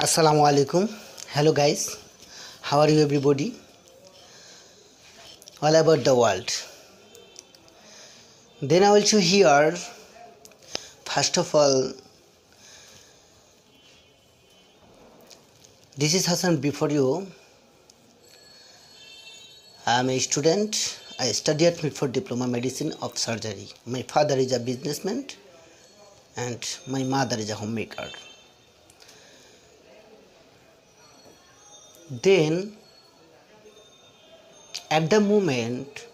Assalamu alaikum. Hello guys. How are you everybody? All about the world. Then I will show here. First of all, this is Hassan before you. I am a student. I study at Mitford Diploma Medicine of Surgery. My father is a businessman and my mother is a homemaker. Then at the moment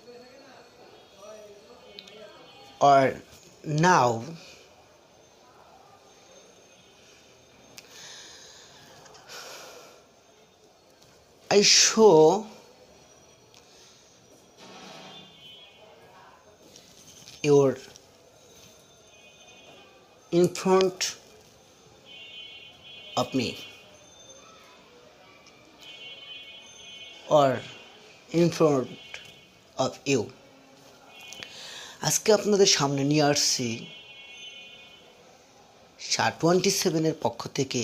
or now I show your in front of me or in front of you. আজকে আপনাদের সামনে নিয়ে আসছি SHA-27 এর পক্ষ থেকে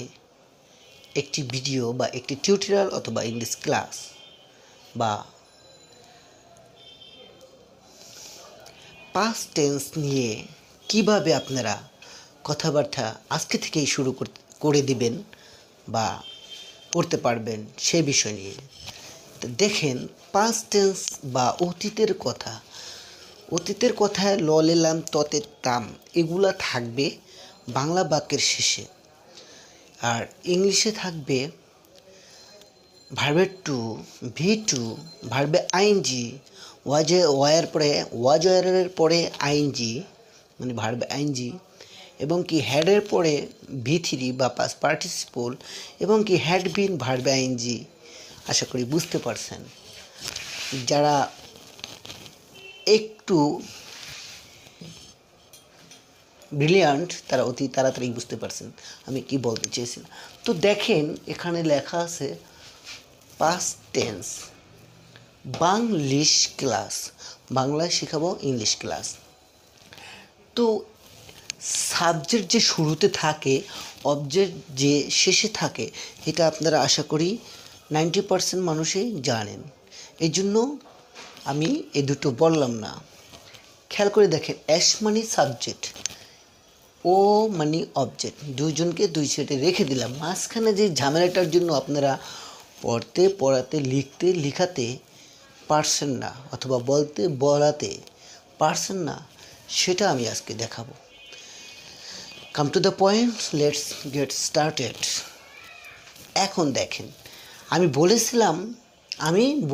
একটি video বা একটি টিউটোরিয়াল অথবা ইংলিশ ক্লাস বা পাস্ট টেন্স নিয়ে কিভাবে আপনারা কথাবার্তা আজকে থেকেই শুরু করে দিবেন বা করতে পারবেন সেই বিষয় নিয়ে। দেখেন, পাস্ট টেন্স বা অতীতের কথায় ল লেলাম ততে তাম এগুলা থাকবে বাংলা বাক্যের শেষে, আর ইংলিশে থাকবে ভার্বের টু, ভি টু, ভার্বে আইএনজি, ওয়ার পরে ওয়াজয়ের পরে আইএনজি মানে ভার্বে আইএনজি, এবং কি হ্যাডের পরে ভি থ্রি বা পাস্ট পার্টিসিপল, এবং কি হ্যাড বিন ভার্বে আইএনজি। আশা করি বুঝতে পারছেন। যারা একটু ব্রিলিয়ান্ট তারা অতি তাড়াতাড়ি বুঝতে পারছেন আমি কি বলতে চেয়েছিলাম। তো দেখেন, এখানে লেখা আছে পাস্ট টেন্স, বাংলিশ ক্লাস, বাংলায় শেখাবো ইংলিশ ক্লাস। তো সাবজেক্ট যে শুরুতে থাকে, অবজেক্ট যে শেষে থাকে, এটা আপনারা আশা করি 90% মানুষই জানেন। এই জন্য আমি এই দুটো বললাম না। খেয়াল করে দেখেন, এস মানে সাবজেক্ট, ও মানে অবজেক্ট, দুইজনকে দুই সাইডে রেখে দিলাম। মাঝখানে যে ঝামেলাটার জন্য আপনারা পড়াতে লিখাতে পারছেন না অথবা বলাতে পারছেন না, সেটা আমি আজকে দেখাবো। Come to the point, let's get started. এখন দেখেন, আমি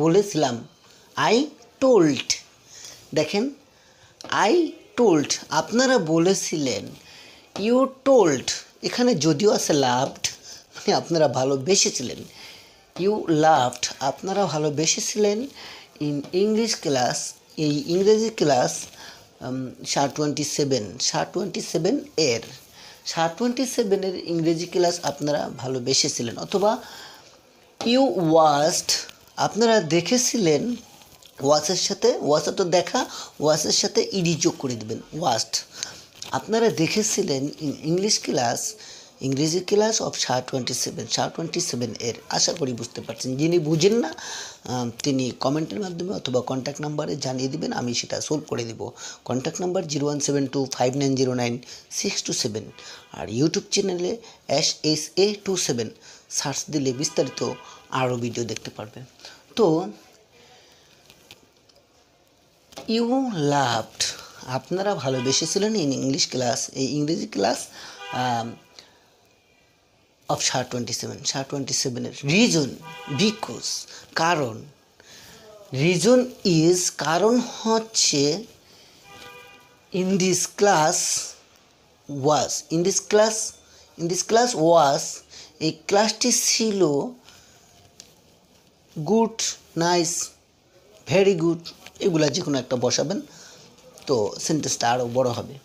বলেছিলাম আই টোল্ড। দেখেন, আই টোল্ড, আপনারা বলেছিলেন ইউ টোল্ড। এখানে যদিও আছে লাভড, মানে আপনারা ভালোবেসেছিলেন। ইউ লাভড, আপনারা ভালোবেসেছিলেন। ইন ইংলিশ ক্লাস, এই ইংরেজি ক্লাস SHA-27 এর SHA-27 এর ইংরেজি ক্লাস আপনারা ভালোবেসেছিলেন। অথবা ইউ ওয়াচড, আপনারা দেখেছিলেন। ওয়াচের সাথে তো দেখা, ওয়াচের সাথে ইডি যোগ করে দেবেন, ওয়াচড। আপনারা দেখেছিলেন ইন ইংরেজি ক্লাস অফ SHA-27 এর। আশা করি বুঝতে পারছেন। যিনি বুঝেন না তিনি কমেন্টের মাধ্যমে অথবা কন্ট্যাক্ট নাম্বারে জানিয়ে দেবেন, আমি সেটা সলভ করে দেব। কন্ট্যাক্ট নাম্বার 0172590967, আর ইউটিউব চ্যানেলে SSA27 সার্চ দিলে বিস্তারিত আরও ভিডিও দেখতে পারবেন। তো ইউ লাভড, আপনারা ভালোবেসেছিলেন ইন ইংলিশ ক্লাস, এই ইংরেজি ক্লাস অফ SHA-27 এর। রিজন, বিকজ, কারণ। রিজন ইজ, কারণ হচ্ছে ইন দিস ক্লাস ওয়াজ, এই ক্লাসটি ছিল গুড, নাইস, ভেরি গুড, এগুলা যে কোনো একটা বসাবেন, তো সেন্টেন্সটা আরও বড় হবে।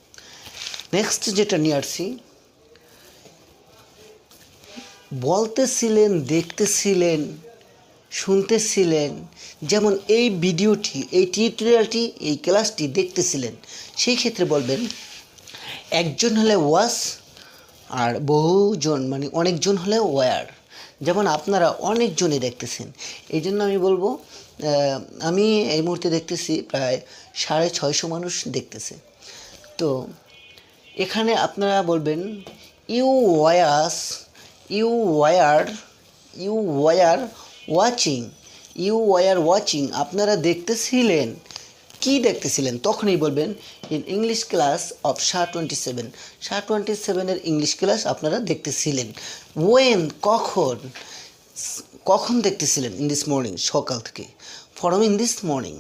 নেক্সট যেটা নিয়ে আসছি, বলতেছিলেন, দেখতেছিলেন, শুনতেছিলেন। যেমন এই ভিডিওটি, এই টিউটোরিয়ালটি, এই ক্লাসটি দেখতেছিলেন, সেই ক্ষেত্রে বলবেন একজন হলে ওয়াজ, আর বহুজন মানে অনেকজন হলে ওয়ার, যেমন আপনারা অনেকজনই দেখতেছেন, এই জন্য আমি বলবো আমি এই মুহূর্তে দেখতেছি প্রায় 650 মানুষ দেখতেছে। তো এখানে আপনারা বলবেন you was, you were, you were watching, you were watching, আপনারা দেখতেছিলেন, কি দেখতেছিলেন, তখনই বলবেন in English class of SHA-27, SHA-27-এর ইংলিশ ক্লাস আপনারা দেখতেছিলেন। ওয়েন, কখন, কখন দেখতেছিলেন, ইন দিস মর্নিং, সকাল থেকে, form in this morning,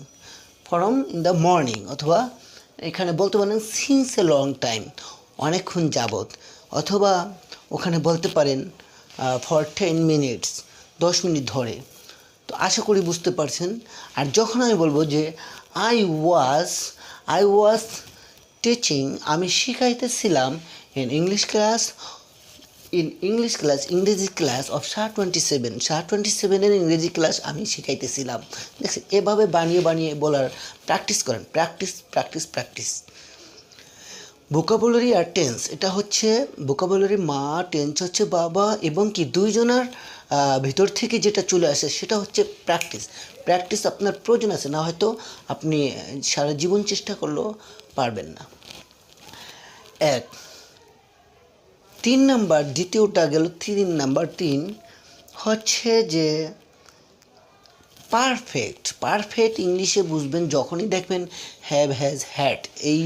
form in the morning, অথবা এখানে বলতে পারেন সিন্স এ লং টাইম, অনেকক্ষণ যাবত, অথবা ওখানে বলতে পারেন ফর 10 মিনিটস, 10 মিনিট ধরে। তো আশা করি বুঝতে পারছেন। আর যখন আমি বলবো যে আই ওয়াজ টিচিং, আমি শিখাইতেছিলাম ইন ইংলিশ ক্লাস, ইংরেজি ক্লাস অফ SHA-27, SHA-27-এর ইংরেজি ক্লাস আমি শিখাইতেছিলাম। দেখছেন, এভাবে বানিয়ে বানিয়ে বলার প্র্যাকটিস করেন, প্র্যাকটিস। ভোকাবুলারি আর টেন্স, এটা হচ্ছে ভোকাবুলারি মা, টেন্স হচ্ছে বাবা, এবং কি দুইজনের ভিতর থেকে যেটা চলে আসে সেটা হচ্ছে প্র্যাকটিস আপনার প্রয়োজন আছে, না হয়তো আপনি সারা জীবন চেষ্টা করলেও পারবেন না। 3 নাম্বার, দ্বিতীয়টা গেল 3 নাম্বার 3 হচ্ছে যে পারফেক্ট ইংলিশে বুঝবেন যখনই দেখবেন হ্যাভ, হ্যাজ, হ্যাড, এই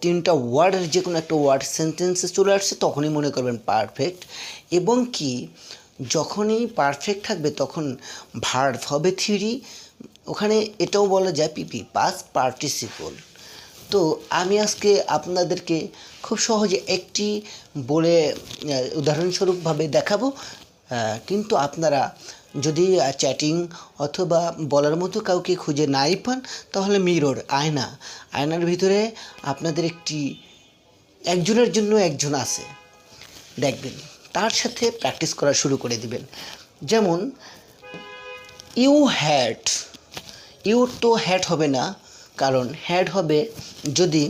3টা ওয়ার্ডের যে কোনো একটা ওয়ার্ড সেন্টেন্সে চলে আসছে তখনই মনে করবেন পারফেক্ট। এবং কি যখনই পারফেক্ট থাকবে তখন ভার্ব হবে 3, ওখানে এটাও বলা যায় পিপি, পাস্ট পার্টিসিপল। তো আমি আজকে আপনাদেরকে খুব সহজে একটি বলে উদাহরণস্বরূপভাবে দেখাবো, কিন্তু আপনারা যদি চ্যাটিং অথবা বলার মতো কাউকে খুঁজে নাই পান তাহলে মিরর, আয়নার ভিতরে আপনাদের একজনের জন্য একজন আছে, দেখবেন তার সাথে প্র্যাকটিস করা শুরু করে দিবেন। যেমন ইউ তো হ্যাড হবে না, কারণ হ্যাড হবে যদি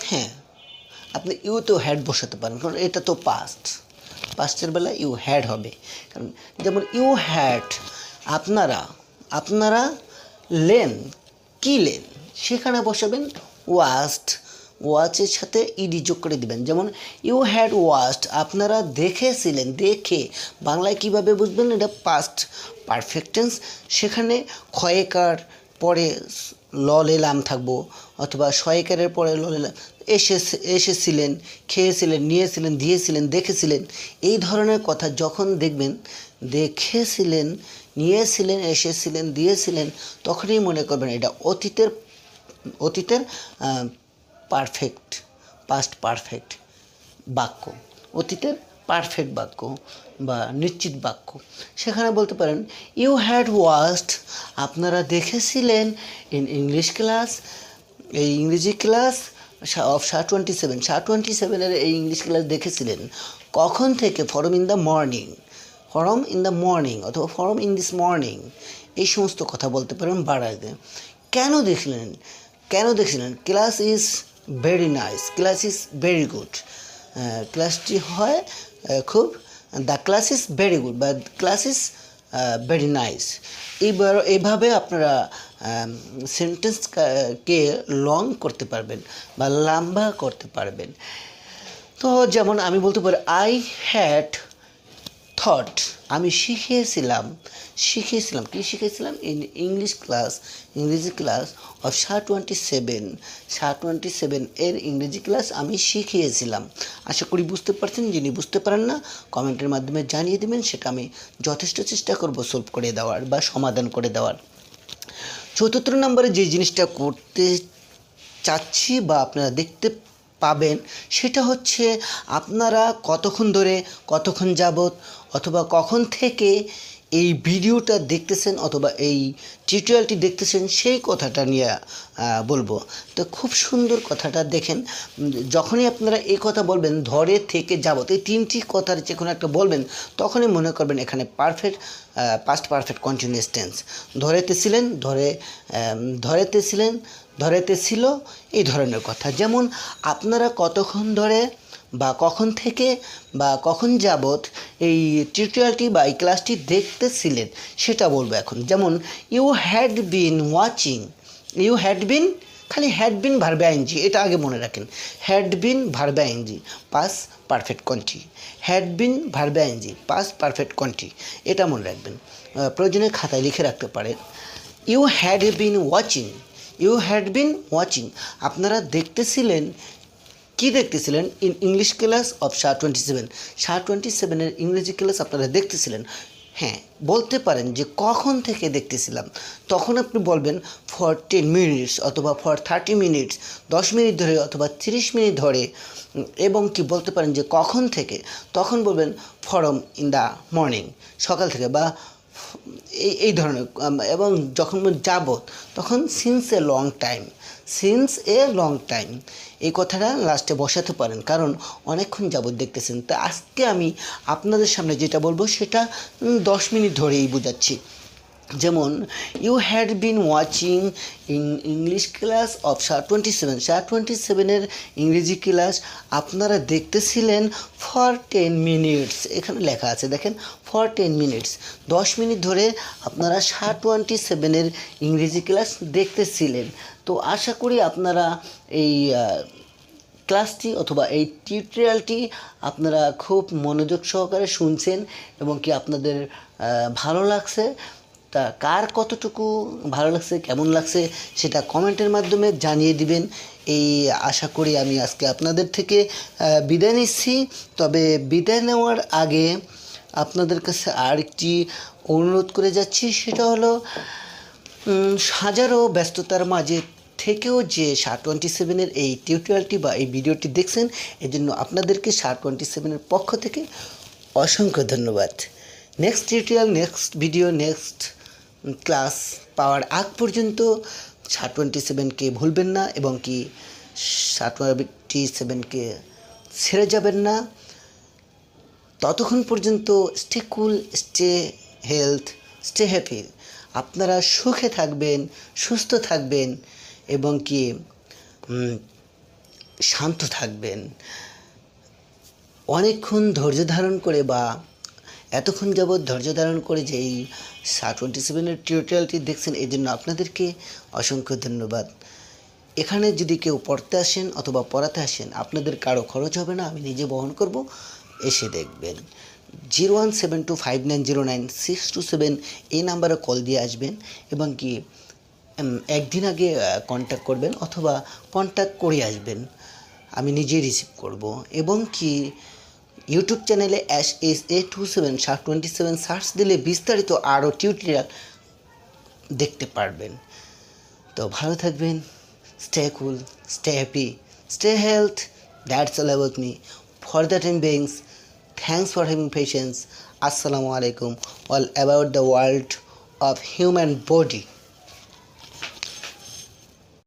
হ্যাঁ, আপনি ইউ তো হ্যাড বসাতে পারেন, কারণ এটা তো পাস্টের বেলা ইউ হ্যাড হবে। কারণ যেমন ইউ হ্যাড, আপনারা লেন, কি লেন, সেখানে বসাবেন ওয়াচের সাথে ইডি যোগ করে দিবেন। যেমন ইউ হ্যাড ওয়াচড, আপনারা দেখেছিলেন, বাংলায় কিভাবে বুঝবেন, এটা পাস্ট পারফেক্ট টেন্স, সেখানে ক্ষয়কার পরে ললে লাম থাকবো, অথবা সয়কারের পরে ললে লাম, এসেছিলেন, খেয়েছিলেন, নিয়েছিলেন, দিয়েছিলেন, দেখেছিলেন, এই ধরনের কথা যখন দেখবেন, দেখেছিলেন, নিয়েছিলেন, এসেছিলেন, দিয়েছিলেন, তখনই মনে করবেন এটা অতীতের পাস্ট পারফেক্ট বাক্য, অতীতের পারফেক্ট বাক্য বা নিশ্চিত বাক্য। সেখানে বলতে পারেন ইউ হ্যাড ওয়াচড, আপনারা দেখেছিলেন ইন ইংলিশ ক্লাস, এই ইংরেজি ক্লাস অফ SHA-27-এর এই ইংলিশ ক্লাস দেখেছিলেন, কখন থেকে, ফরম ইন দ্য মর্নিং অথবা ফরম ইন দিস মর্নিং, এই সমস্ত কথা বলতে পারেন বাড়াইতে। কেন দেখছিলেন, class is very nice, class is very good, ক্লাসটি হয় খুব, the class is very good বা ক্লাস ইজ ভেরি নাইস। এইভাবে আপনারা সেন্টেন্সকে লং করতে পারবেন বা লম্বা করতে পারবেন। তো যেমন আমি বলতে পারি আই হ্যাড থট, আমি শিখেছিলাম, কি শিখেছিলাম, ইন ইংরেজি ক্লাস অফ SHA-27 এর ইংরেজি ক্লাস আমি শিখিয়েছিলাম। আশা করি বুঝতে পারছেন। যিনি বুঝতে পারেন না কমেন্টের মাধ্যমে জানিয়ে দেবেন, সেটা আমি যথেষ্ট চেষ্টা করব সলভ করে দেওয়ার বা সমাধান করে দেওয়ার। 4 নম্বরে যে জিনিসটা করতে চাচ্ছি বা আপনারা দেখতে পাবেন সেটা হচ্ছে আপনারা কতক্ষণ ধরে, কতক্ষণ যাবত অথবা কখন থেকে এই ভিডিওটা দেখতেছেন অথবা এই টিউটোরিয়ালটি দেখতেছেন সেই কথাটা নিয়ে বলবো। তো খুব সুন্দর কথাটা দেখেন, যখনই আপনারা এই কথা বলবেন ধরে থেকে যাবত, এই তিনটি কথার যে কোনো একটা বলবেন, তখনই মনে করবেন এখানে পাস্ট পারফেক্ট কন্টিনিউয়াস টেন্স। ধরেতেছিলেন, ধরেতেছিলেন, ধরেতে ছিল, এই ধরনের কথা। যেমন আপনারা কতক্ষণ ধরে বা কখন থেকে বা কখন যাবত এই টিউটোরিয়ালটি বা এই ক্লাসটি দেখতেছিলেন সেটা বলবো এখন। যেমন you had been watching, you had been, খালি হ্যাড বিন ভার্ব আইএনজি, এটা আগে মনে রাখেন। Had been verb ING past perfect conti, had been verb ING past perfect conti, এটা মনে রাখবেন। প্রয়োজনে খাতায় লিখে রাখতে পারেন। You had been watching, you had been watching, আপনারা দেখতেছিলেন। কি দেখতেছিলেন? English class of SHA 27, SHA 27-এর ইংরেজি ক্লাস আপনারা দেখতেছিলেন। হ্যাঁ, বলতে পারেন যে কখন থেকে দেখতেছিলাম, তখন আপনি বলবেন ফর 10 মিনিটস অথবা ফর 30 মিনিটস, 10 মিনিট ধরে অথবা 30 মিনিট ধরে। এবং কি বলতে পারেন যে কখন থেকে, তখন বলবেন ফরম ইন দ্য মর্নিং, সকাল থেকে, বা এই ধরনের। এবং যখন যাবত, তখন since a long time, since a long time, এই কথাটা লাস্টে বসাতে পারেন, কারণ অনেকক্ষণ যাবত দেখতেছেন। তো আজকে আমি আপনাদের সামনে যেটা বলবো সেটা 10 মিনিট ধরেই বোঝাচ্ছি। যেমন you had been watching English class of SHA 27, SHA 27-এর ইংরেজি ক্লাস আপনারা দেখতেছিলেন ফর 10 মিনিটস, এখানে লেখা আছে দেখেন, ফর 10 মিনিটস, 10 মিনিট ধরে আপনারা SHA 27-এর ইংরেজি ক্লাস দেখতেছিলেন। তো আশা করি আপনারা এই ক্লাসটি অথবা এই টিউটোরিয়ালটি আপনারা খুব মনোযোগ সহকারে শুনছেন এবং কি আপনাদের ভালো লাগছে। তা কার কতটুকু ভালো লাগছে, কেমন লাগছে, সেটা কমেন্টের মাধ্যমে জানিয়ে দিবেন, এই আশা করি। আমি আজকে আপনাদের থেকে বিদায় নিচ্ছি। তবে বিদায় নেওয়ার আগে আপনাদের কাছে আরেকটি অনুরোধ করে যাচ্ছি, সেটা হলো হাজারো ব্যস্ততার মাঝে থেকেও যে SHA 27-এর এই টিউটোরিয়ালটি বা এই ভিডিওটি দেখছেন, এজন্য আপনাদেরকে SHA 27-এর পক্ষ থেকে অসংখ্য ধন্যবাদ। Next tutorial, next video, next class পাওয়ার আগ পর্যন্ত SHA 27-কে ভুলবেন না এবং কি SHA 27-কে ছেড়ে যাবেন না। ততক্ষণ পর্যন্ত স্টে কুল, স্টে হেলথ, স্টে হ্যাপি। আপনারা সুখে থাকবেন, সুস্থ থাকবেন এবং কি শান্ত থাকবেন। অনেকক্ষণ ধৈর্য ধারণ করে বা এতক্ষণ যাবৎ ধৈর্য ধারণ করে যে এই SHA 27-এর টিউটোরিয়ালটি দেখছেন, এই জন্য আপনাদেরকে অসংখ্য ধন্যবাদ। এখানে যদি কেউ পড়তে আসেন অথবা পড়াতে আসেন, আপনাদের কারো খরচ হবে না, আমি নিজে বহন করব। এসে দেখবেন। 017259099627 এই নাম্বারে কল দিয়ে আসবেন এবং কি একদিন আগে কন্ট্যাক্ট করবেন অথবা কন্ট্যাক্ট করে আসবেন, আমি নিজেই রিসিভ করব। এবং কি ইউটিউব চ্যানেলে SHA 27 সার্চ দিলে বিস্তারিত আরও টিউটোরিয়াল দেখতে পারবেন। তো ভালো থাকবেন, stay cool, stay happy, stay health. That's all about me for the time beings. Thanks for having patience. Assalamu alaikum. All about the world of human body.